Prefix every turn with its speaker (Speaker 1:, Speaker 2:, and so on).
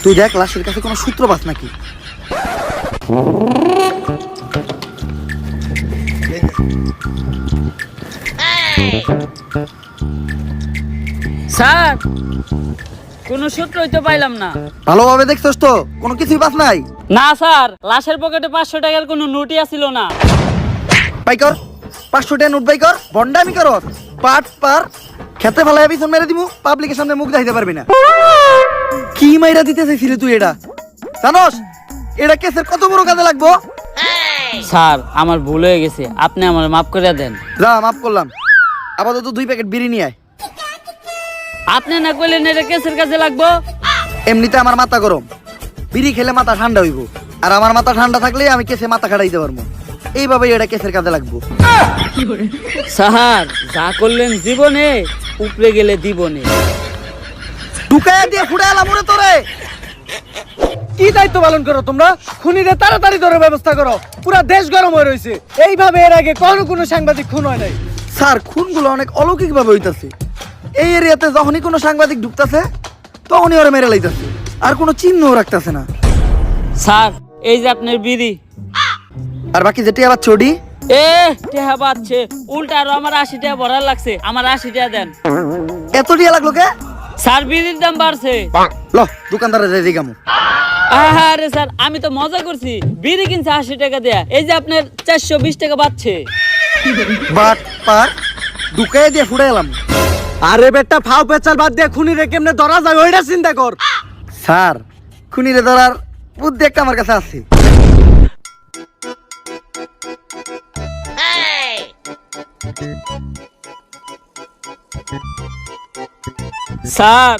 Speaker 1: তুই দেখ লাশের কাছে কোনো সূত্র পাস নাকি।
Speaker 2: স্যার কোনো সূত্রই তো পাইলাম না।
Speaker 1: ভালোভাবে দেখছস তো, কোনো কিছুই পাস নাই?
Speaker 2: না স্যার, লাশের পকেটে 500 টাকার কোনো নোটই ছিল না।
Speaker 1: বাই কর 500 টাকা নোট বাই কর। বন্ডামি কর পাট পার খেতে ফেলায় পিছন মেরে দিমু, পাবলিকের সামনে মুখ দেখাইতে পারবি না। কি মাইরা দিতে চাইছিলি তুই? এটা জানোস এটা কেসের কত বড় কাজে লাগবো?
Speaker 2: স্যার আমার ভুল হয়ে গেছে, আপনি আমার মাফ করে দেন।
Speaker 1: যা মাফ করলাম, আপাতত 2 প্যাকেট বিড়ি নিয়ে আয়।
Speaker 2: আপনি না কইলেন এটা কেসের কাছে লাগবো।
Speaker 1: এমনিতে আমার মাথা গরম, বিড়ি খেলে মাথা ঠান্ডা হইব, আর আমার মাথা ঠান্ডা থাকলে আমি কেসে মাথা খাটাইতে পারবো। এইভাবেই এটা কেসের কাজে লাগবো।
Speaker 2: স্যার যা করলেন জীবনে, উপরে গেলে দিবনে।
Speaker 1: ঢুকাইয়া দিয়ে ফুড়ে এলাম ওরে তোরে।
Speaker 3: কি দায়িত্ব পালন করো তোমরা? খুনিরে তাড়াতাড়ি ধরে ব্যবস্থা করো, পুরো দেশ গরম হয়ে রয়েছে। এইভাবে এর আগে কোনো সাংবাদিক খুন হয় নাই।
Speaker 1: স্যার খুনগুলো অনেক অলৌকিক ভাবে হইতাছে। এই এরিয়াতে যখনই কোনো সাংবাদিক ঢুকতাছে তখনই ওরা মেরে লাইতাছে, আর কোনো চিহ্নও রাখতাছে না।
Speaker 2: স্যার এই যে আপনার বিড়ি।
Speaker 1: আর বাকি যেটি আবার চডি
Speaker 2: টেহা পাচ্ছে উল্টা, আরো আমার 80 টাকা ভরার লাগছে, আমার 80 টাকা দেন।
Speaker 1: এত টিয়া লাগলো কে?
Speaker 2: স্যার বিড়ির দাম বাড়ছে।
Speaker 1: ল দোকানদারে যাই দিগামু।
Speaker 2: আরে স্যার আমি তো মজা করছি, বিড়ি কিনছে 80 টাকা দেয়া, এই যে আপনার 420 টাকা বাড়ছে।
Speaker 1: বাট পার ঢুকাইয়া দিয়ে ফুড়ে এলাম।
Speaker 3: আরে বেটা ফাও পেচাল বাদ দিয়ে খুনিরে কেমনে ধরা যায় ওইটা চিন্তা কর।
Speaker 1: স্যার খুনিরে ধরার বুদ্ধি একটা আমার কাছে আছে।
Speaker 2: স্যার